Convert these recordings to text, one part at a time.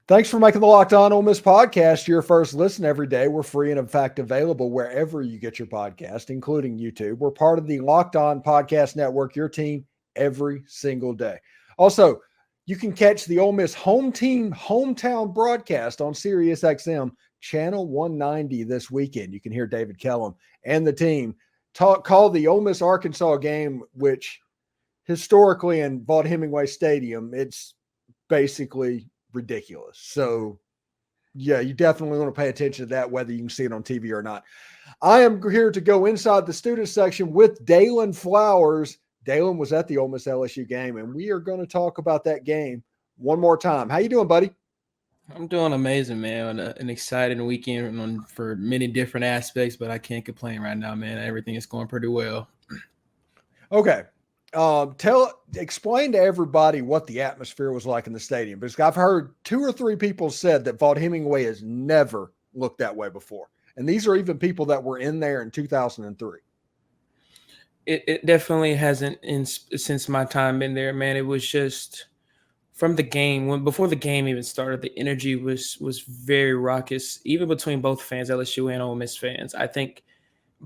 Thanks for making the Locked On Ole Miss podcast your first listen every day. We're free and, in fact, available wherever you get your podcast, including YouTube. We're part of the Locked On Podcast Network, your team every single day. Also, you can catch the Ole Miss home team hometown broadcast on SiriusXM Channel 190 this weekend. You can hear David Kellum and the team call the Ole Miss Arkansas game, which historically in Vaught Hemingway Stadium, it's basically ridiculous. So, yeah, you definitely want to pay attention to that, whether you can see it on TV or not. I am here to go inside the student section with Daylan Flowers. Daylan was at the Ole Miss LSU game, and we are going to talk about that game one more time. How you doing, buddy? I'm doing amazing, man. An exciting weekend for many different aspects, but I can't complain right now, man. Everything is going pretty well. Okay. Explain to everybody what the atmosphere was like in the stadium, because I've heard 2 or 3 people said that Vaught Hemingway has never looked that way before. And these are even people that were in there in 2003. It definitely hasn't since my time in there, man. It was just from the game, before the game even started, the energy was very raucous, even between both fans, LSU and Ole Miss fans. I think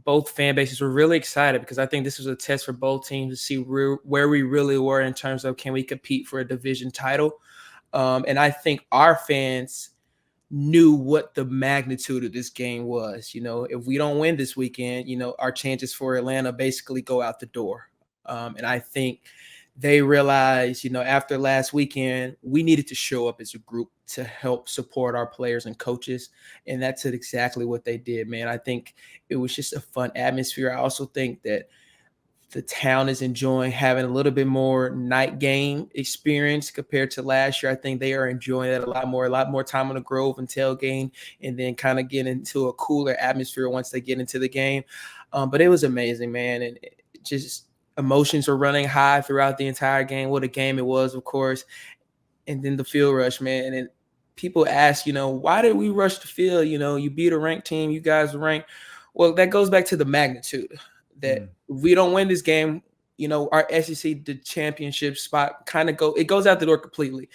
both fan bases were really excited because I think this was a test for both teams to see where we really were in terms of can we compete for a division title. And I think our fans knew what the magnitude of this game was. You know, if we don't win this weekend, you know, our chances for Atlanta basically go out the door. And I think they realized, you know, after last weekend, we needed to show up as a group to help support our players and coaches. And that's exactly what they did, man. I think it was just a fun atmosphere. I also think that the town is enjoying having a little bit more night game experience compared to last year. I think they are enjoying that a lot more time on the Grove and tailgate, and then kind of get into a cooler atmosphere once they get into the game. But it was amazing, man. And it just emotions were running high throughout the entire game. What a game it was, of course. And then the field rush, man. And people ask, you know, why did we rush the field? You know, you beat a ranked team, you guys were ranked. Well, that goes back to the magnitude that if we don't win this game, you know, our SEC the championship spot it goes out the door completely.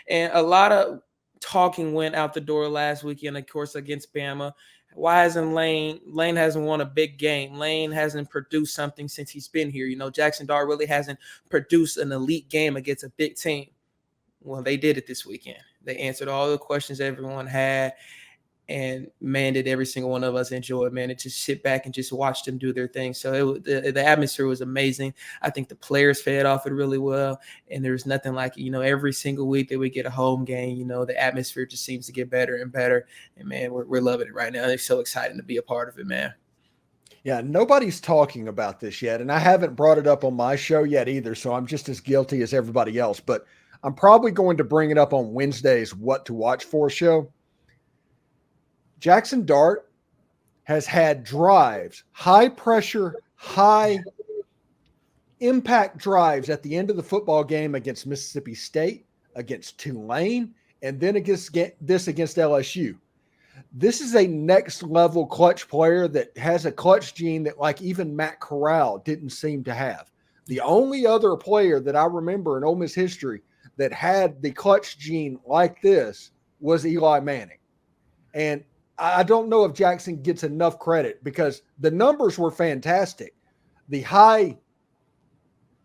And a lot of talking went out the door last weekend, of course, against Bama. Why hasn't Lane hasn't won a big game? Lane hasn't produced something since he's been here. You know, Jaxson Dart really hasn't produced an elite game against a big team. Well, they did it this weekend. They answered all the questions everyone had, and man, did every single one of us enjoy it, man. And just sit back and just watch them do their thing. So the atmosphere was amazing. I think the players fed off it really well, and there's nothing like, you know, every single week that we get a home game, you know, the atmosphere just seems to get better and better. And man, we're loving it right now. It's so exciting to be a part of it, man. Yeah, nobody's talking about this yet, and I haven't brought it up on my show yet either, so I'm just as guilty as everybody else. But I'm probably going to bring it up on Wednesday's What to Watch For show. Jaxson Dart has had drives, high pressure, high impact drives at the end of the football game against Mississippi State, against Tulane, and then against LSU. This is a next level clutch player that has a clutch gene that like even Matt Corral didn't seem to have. The only other player that I remember in Ole Miss history that had the clutch gene like this was Eli Manning. And I don't know if Jaxson gets enough credit because the numbers were fantastic. The high,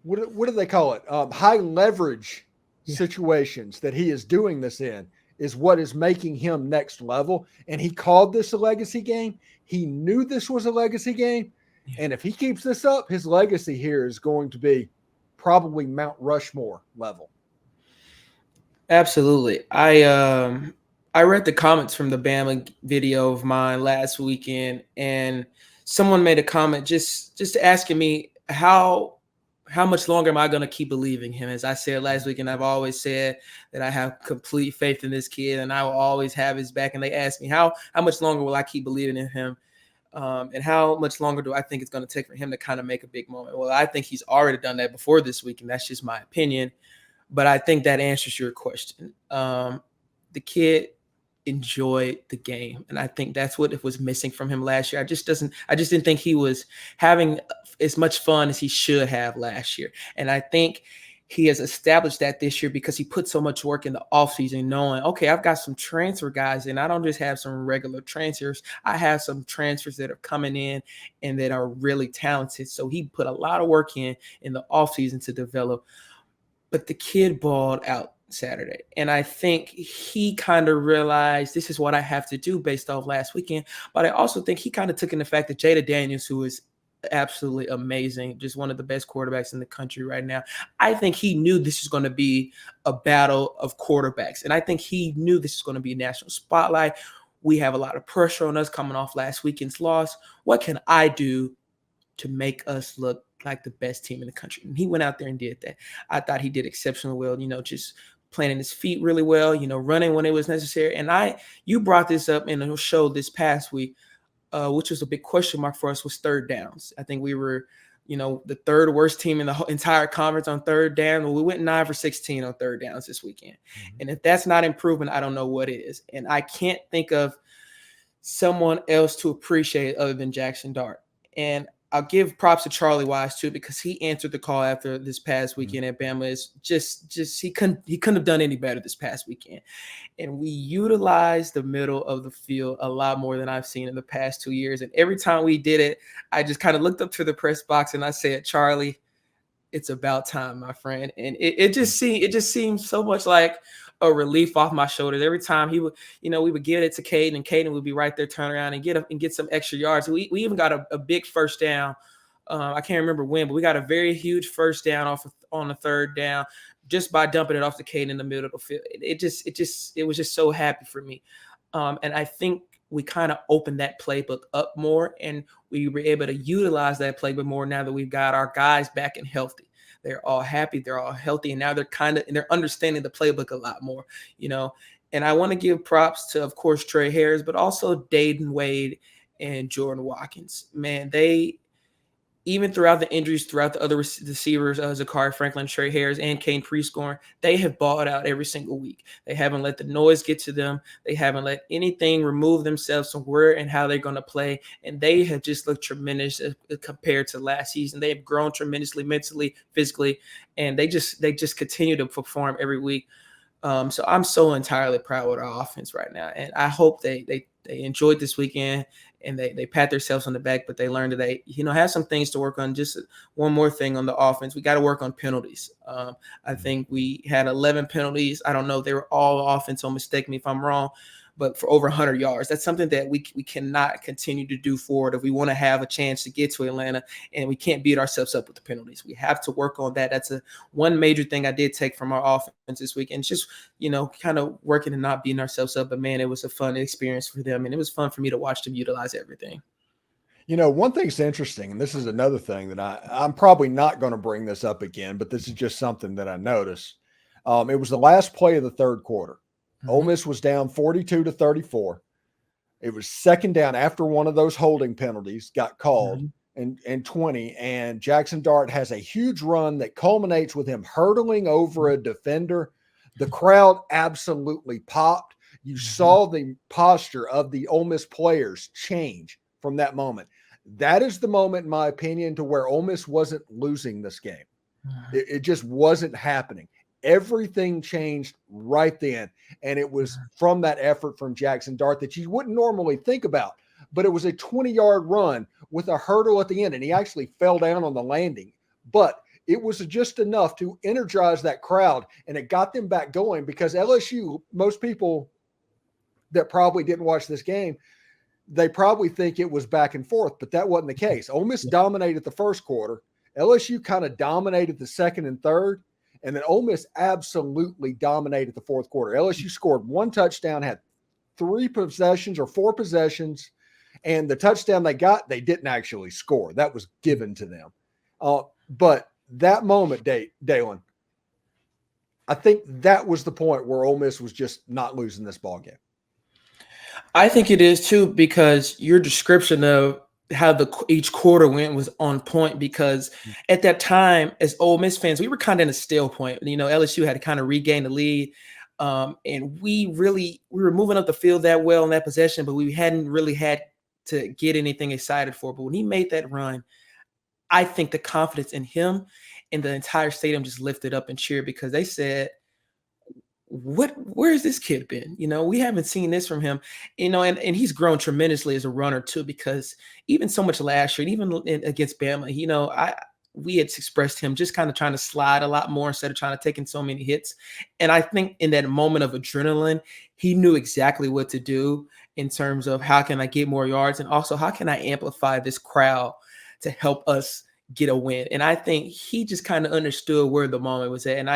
what do they call it? High leverage situations that he is doing this in is what is making him next level. And he called this a legacy game. He knew this was a legacy game. And if he keeps this up, his legacy here is going to be probably Mount Rushmore level. Absolutely. I read the comments from the Bama video of mine last weekend, and someone made a comment just asking me how much longer am I going to keep believing him? As I said last weekend, I've always said that I have complete faith in this kid, and I will always have his back. And they asked me how much longer will I keep believing in him, and how much longer do I think it's going to take for him to kind of make a big moment? Well, I think he's already done that before this week, and that's just my opinion. But I think that answers your question. The kid enjoyed the game, and I think that's what was missing from him last year. I just didn't think he was having as much fun as he should have last year. And I think he has established that this year because he put so much work in the offseason, knowing, okay, I've got some transfer guys, and I don't just have some regular transfers. I have some transfers that are coming in and that are really talented. So he put a lot of work in the offseason to develop. But the kid balled out Saturday. And I think he kind of realized this is what I have to do based off last weekend. But I also think he kind of took in the fact that Jada Daniels, who is absolutely amazing, just one of the best quarterbacks in the country right now. I think he knew this is going to be a battle of quarterbacks. And I think he knew this is going to be a national spotlight. We have a lot of pressure on us coming off last weekend's loss. What can I do to make us look like the best team in the country? And he went out there and did that. I thought he did exceptionally well, just planting his feet really well, running when it was necessary. And you brought this up in a show this past week, which was a big question mark for us, was third downs. I think we were, the third worst team in the whole entire conference on third down. Well, we went 9 for 16 on third downs this weekend. Mm-hmm. And if that's not improvement, I don't know what is. And I can't think of someone else to appreciate other than Jaxson Dart. And I'll give props to Charlie Wise too, because he answered the call after this past weekend at Bama. Is just he couldn't have done any better this past weekend. And we utilized the middle of the field a lot more than I've seen in the past 2 years. And every time we did it, I just kind of looked up to the press box and I said, Charlie, it's about time, my friend. And it just seems so much like a relief off my shoulders. Every time he would, we would give it to Caden, and Caden would be right there, turn around and get some extra yards. We even got a big first down. I can't remember when, but we got a very huge first down on the third down just by dumping it off to Caden in the middle of the field. It was just so happy for me. And I think we kind of opened that playbook up more, and we were able to utilize that playbook more now that we've got our guys back and healthy. They're all happy, they're all healthy, and now they're understanding the playbook a lot more, And I want to give props to, of course, Trey Harris, but also Dayton Wade and Jordan Watkins. Man, they, even throughout the injuries, throughout the other receivers, Zachary Franklin, Trey Harris, and Kane Prescorn, they have balled out every single week. They haven't let the noise get to them. They haven't let anything remove themselves from where and how they're going to play. And they have just looked tremendous compared to last season. They have grown tremendously mentally, physically, and they just continue to perform every week. So I'm so entirely proud with our offense right now. And I hope they enjoyed this weekend and they pat themselves on the back, but they learned that they, have some things to work on. Just one more thing on the offense. We got to work on penalties. I think we had 11 penalties. I don't know if they were all offense, so mistake me if I'm wrong, but for over 100 yards. That's something that we cannot continue to do forward if we want to have a chance to get to Atlanta, and we can't beat ourselves up with the penalties. We have to work on that. That's one major thing I did take from our offense this week, and it's just, kind of working and not beating ourselves up. But, man, it was a fun experience for them, and it was fun for me to watch them utilize everything. One thing's interesting, and this is another thing that I'm probably not going to bring this up again, but this is just something that I noticed. It was the last play of the third quarter. Mm-hmm. Ole Miss was down 42-34. It was second down after one of those holding penalties got called in 20, and Jaxson Dart has a huge run that culminates with him hurtling over a defender. The crowd absolutely popped. You saw the posture of the Ole Miss players change from that moment. That is the moment, in my opinion, to where Ole Miss wasn't losing this game. It just wasn't happening. Everything changed right then, and it was from that effort from Jaxson Dart that you wouldn't normally think about, but it was a 20-yard run with a hurdle at the end, and he actually fell down on the landing, but it was just enough to energize that crowd, and it got them back going because LSU, most people that probably didn't watch this game, they probably think it was back and forth, but that wasn't the case. Ole Miss dominated the first quarter. LSU kind of dominated the second and third. And then Ole Miss absolutely dominated the fourth quarter. LSU scored one touchdown, had 4 possessions, and the touchdown they got, they didn't actually score. That was given to them. But that moment, Daylan, I think that was the point where Ole Miss was just not losing this ball game. I think it is too, because your description of how each quarter went was on point, because at that time, as Ole Miss fans, we were kind of in a stale point. LSU had to kind of regain the lead, and we were moving up the field that well in that possession, but we hadn't really had to get anything excited for. But when he made that run, I think the confidence in him and the entire stadium just lifted up and cheered because they said, where's this kid been? We haven't seen this from him, and he's grown tremendously as a runner too, because even so much last year, even against Bama, we had expressed him just kind of trying to slide a lot more instead of trying to take in so many hits. And I think in that moment of adrenaline, he knew exactly what to do in terms of how can I get more yards, and also how can I amplify this crowd to help us get a win. And I think he just kind of understood where the moment was at. And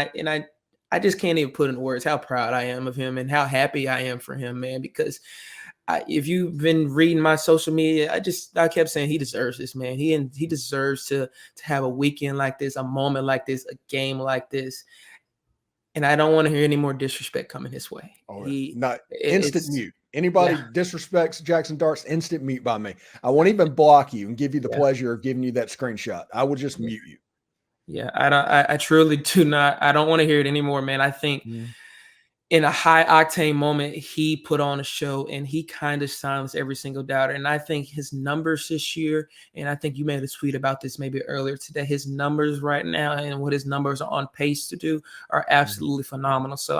I just can't even put in words how proud I am of him and how happy I am for him, man, because if you've been reading my social media, I kept saying he deserves this, man. He deserves to have a weekend like this, a moment like this, a game like this. And I don't want to hear any more disrespect coming his way. Instant mute. Anybody disrespects Jaxson Dart's instant mute by me. I won't even block you and give you the pleasure of giving you that screenshot. I will just mute you. Yeah, I truly do not. I don't want to hear it anymore, man. I think in a high octane moment, he put on a show and he kind of silenced every single doubter. And I think his numbers this year, and I think you made a tweet about this maybe earlier today, his numbers right now and what his numbers are on pace to do are absolutely phenomenal. So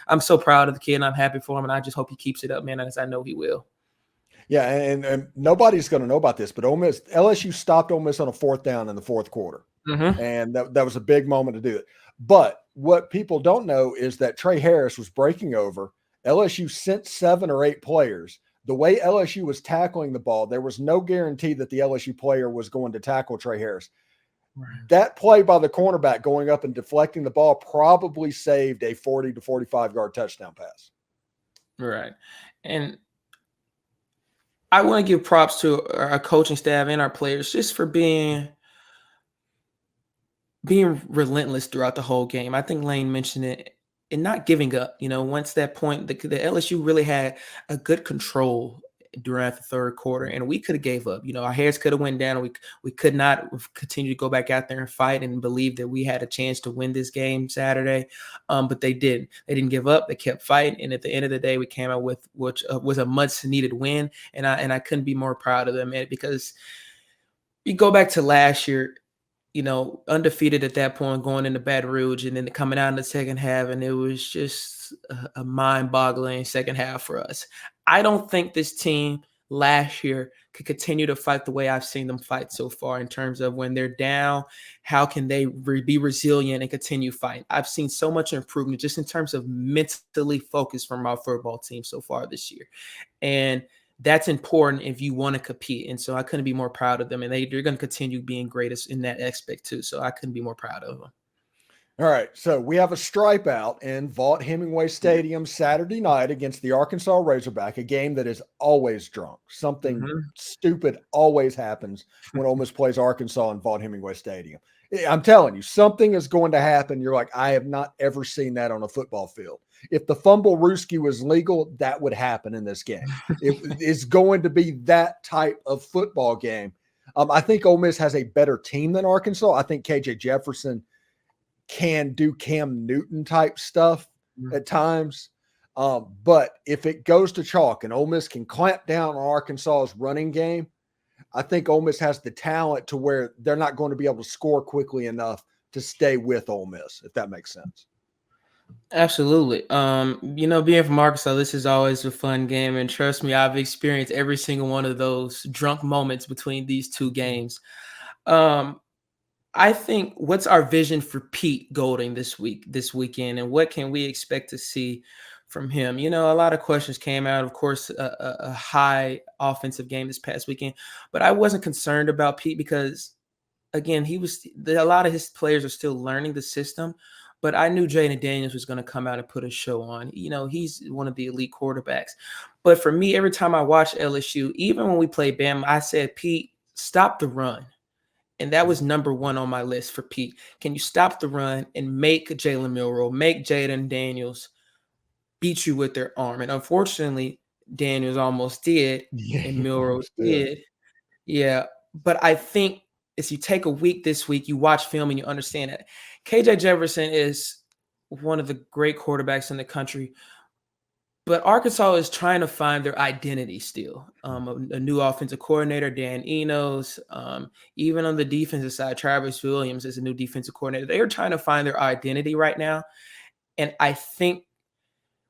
I'm so proud of the kid and I'm happy for him. And I just hope he keeps it up, man, as I know he will. Yeah, and nobody's going to know about this, but LSU stopped Ole Miss on a 4th down in the 4th quarter. And that was a big moment to do it. But what people don't know is that Trey Harris was breaking over. LSU sent 7 or 8 players. The way LSU was tackling the ball, there was no guarantee that the LSU player was going to tackle Trey Harris. Right. That play by the cornerback going up and deflecting the ball probably saved a 40 to 45-yard touchdown pass. Right. And I want to give props to our coaching staff and our players just for being relentless throughout the whole game. I think Lane mentioned it, and not giving up. Once that point, the LSU really had a good control during the 3rd quarter, and we could have gave up. Our heads could have went down, and we could not continue to go back out there and fight and believe that we had a chance to win this game Saturday. But they didn't. They didn't give up. They kept fighting, and at the end of the day, we came out with which was a much-needed win, and I couldn't be more proud of them, man, because you go back to last year. Undefeated at that point, going into Baton Rouge, and then coming out in the second half, and it was just a mind-boggling second half for us. I don't think this team last year could continue to fight the way I've seen them fight so far in terms of when they're down, how can they be resilient and continue fighting. I've seen so much improvement just in terms of mentally focused from our football team so far this year. And that's important if you want to compete. And so I couldn't be more proud of them. And they're going to continue being greatest in that aspect too. So I couldn't be more proud of them. All right. So we have a stripe out in Vaught-Hemingway Stadium Saturday night against the Arkansas Razorback, a game that is always drunk. Something stupid always happens when Ole Miss plays Arkansas in Vaught-Hemingway Stadium. I'm telling you, something is going to happen. You're like, I have not ever seen that on a football field. If the fumble Rooski was legal, that would happen in this game. It is going to be that type of football game. I think Ole Miss has a better team than Arkansas. I think KJ Jefferson can do Cam Newton type stuff at times. But if it goes to chalk and Ole Miss can clamp down on Arkansas's running game, I think Ole Miss has the talent to where they're not going to be able to score quickly enough to stay with Ole Miss, if that makes sense. Absolutely. Being from Arkansas, this is always a fun game. And trust me, I've experienced every single one of those drunk moments between these two games. I think what's our vision for Pete Golding this weekend, and what can we expect to see from him? A lot of questions came out, of course, a high offensive game this past weekend, but I wasn't concerned about Pete because, again, a lot of his players are still learning the system. But I knew Jaden Daniels was going to come out and put a show on. He's one of the elite quarterbacks. But for me, every time I watch LSU, even when we play Bama, I said, Pete, stop the run. And that was number 1 on my list for Pete. Can you stop the run and make Jalen Milroe, make Jaden Daniels beat you with their arm? And unfortunately, Daniels almost did, and Milroe did. Yeah, but I think if you take a week this week, you watch film and you understand that KJ Jefferson is one of the great quarterbacks in the country. But Arkansas is trying to find their identity still. A new offensive coordinator, Dan Enos. Even on the defensive side, Travis Williams is a new defensive coordinator. They are trying to find their identity right now. And I think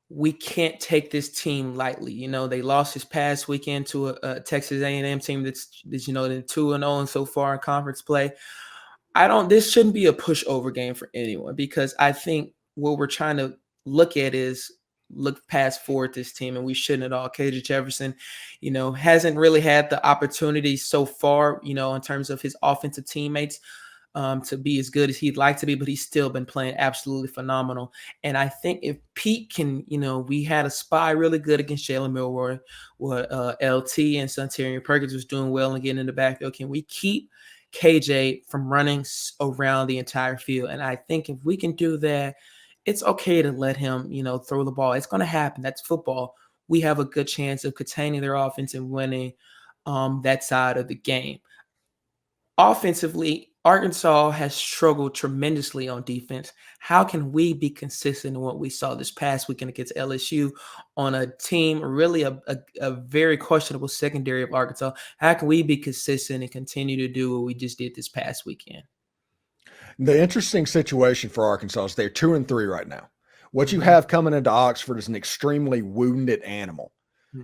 we can't take this team lightly. They lost this past weekend to a Texas A&M team that's 2-0 so far in conference play. This shouldn't be a pushover game for anyone, because I think what we're trying to look at is look past forward this team, and we shouldn't at all. KJ Jefferson, hasn't really had the opportunity so far, in terms of his offensive teammates, to be as good as he'd like to be, but he's still been playing absolutely phenomenal. And I think if Pete can, we had a spy really good against Jalen Milroy, what LT and Sunterian Perkins was doing well and getting in the backfield. Can we keep KJ from running around the entire field? And I think if we can do that, it's okay to let him, throw the ball. It's going to happen. That's football. We have a good chance of containing their offense and winning that side of the game. Offensively, Arkansas has struggled tremendously on defense. How can we be consistent in what we saw this past weekend against LSU on a team, really a very questionable secondary of Arkansas? How can we be consistent and continue to do what we just did this past weekend? The interesting situation for Arkansas is they're 2-3 right now. What you have coming into Oxford is an extremely wounded animal.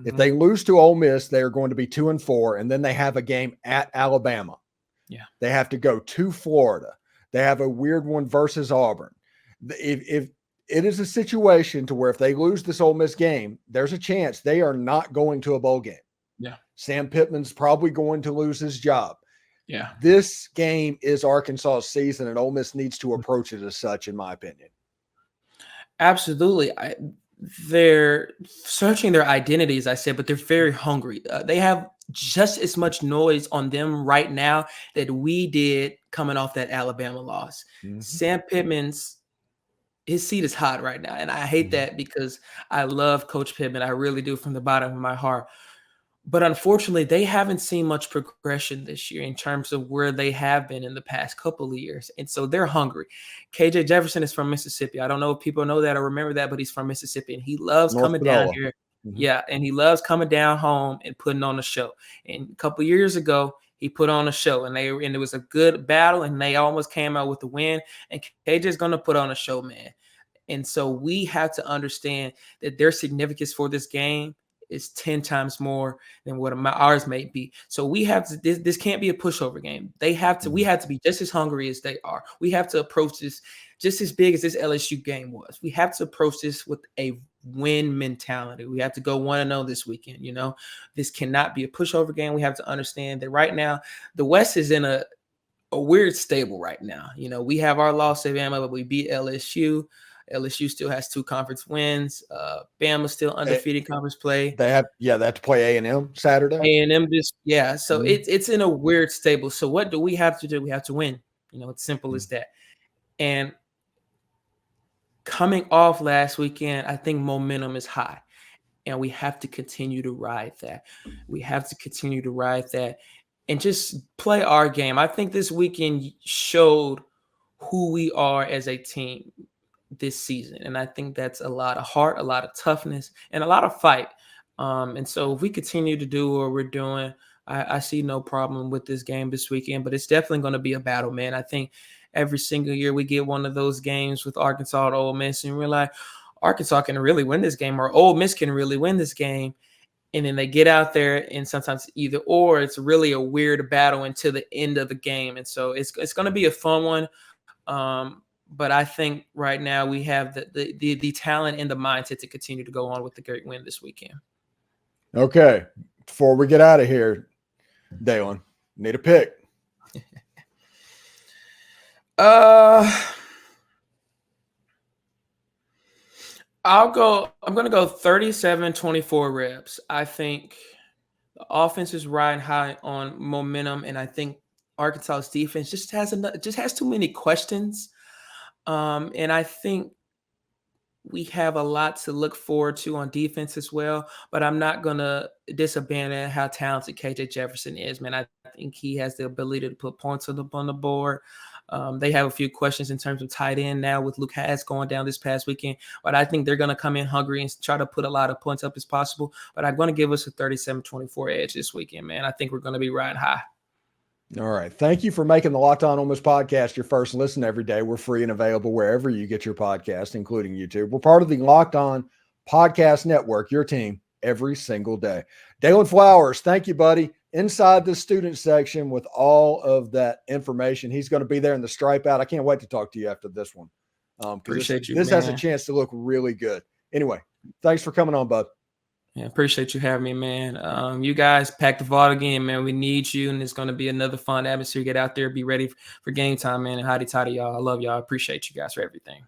If they lose to Ole Miss, they're going to be 2-4, and then they have a game at Alabama. Yeah. They have to go to Florida. They have a weird one versus Auburn. If it is a situation to where if they lose this Ole Miss game, there's a chance they are not going to a bowl game. Yeah. Sam Pittman's probably going to lose his job. Yeah. This game is Arkansas's season, and Ole Miss needs to approach it as such, in my opinion. Absolutely. They're searching their identity, as I said, but they're very hungry. They have just as much noise on them right now that we did coming off that Alabama loss. Sam Pittman's his seat is hot right now, and I hate that because I love Coach Pittman. I really do, from the bottom of my heart. But unfortunately, they haven't seen much progression this year in terms of where they have been in the past couple of years. And so they're hungry. KJ Jefferson is from Mississippi. I don't know if people know that or remember that, but he's from Mississippi, and he loves coming down here. Yeah, and he loves coming down home and putting on a show. And a couple of years ago, he put on a show, and it was a good battle, and they almost came out with the win. And KJ is going to put on a show, man. And so we have to understand that their significance for this game is 10 times more than what ours may be. So we have to, this can't be a pushover game. We have to be just as hungry as they are. We have to approach this just as big as this LSU game was. We have to approach this with a win mentality. We have to go 1-0 this weekend. This cannot be a pushover game. We have to understand that right now, the West is in a weird stable right now. We have our loss at Bama, but we beat LSU. LSU still has 2 conference wins. Bama's still undefeated conference play. They have to play A&M Saturday. A&M so it's in a weird stable. So what do we have to do? We have to win. It's simple as that. And coming off last weekend, I think momentum is high, and we have to continue to ride that. And just play our game. I think this weekend showed who we are as a team this season. And I think that's a lot of heart, a lot of toughness, and a lot of fight. And so if we continue to do what we're doing, I see no problem with this game this weekend, but it's definitely going to be a battle, man. I think every single year we get one of those games with Arkansas and Ole Miss, and we're like, Arkansas can really win this game, or Ole Miss can really win this game. And then they get out there, and sometimes either or, it's really a weird battle until the end of the game. And so it's going to be a fun one. But I think right now we have the talent and the mindset to continue to go on with the great win this weekend. Okay. Before we get out of here, Daylan, need a pick. I'm going to go 37-24 reps. I think the offense is riding high on momentum, and I think Arkansas's defense just has too many questions. And I think we have a lot to look forward to on defense as well, but I'm not going to disabandon how talented KJ Jefferson is, man. I think he has the ability to put points on the board. They have a few questions in terms of tight end now with Luke Haas going down this past weekend, but I think they're going to come in hungry and try to put a lot of points up as possible. But I'm going to give us a 37-24 edge this weekend, man. I think we're going to be riding high. All right. Thank you for making the Locked On Ole Miss podcast your first listen every day. We're free and available wherever you get your podcast, including YouTube. We're part of the Locked On Podcast Network, your team every single day. Daylan Flowers, thank you, buddy. Inside the student section with all of that information. He's going to be there in the stripe out. I can't wait to talk to you after this one. Appreciate you. This has a chance to look really good. Anyway, thanks for coming on, bud. Yeah, appreciate you having me, man. You guys pack the vault again, man. We need you, and it's going to be another fun atmosphere. Get out there, be ready for game time, man. And howdy-toddy, y'all. I love y'all. I appreciate you guys for everything.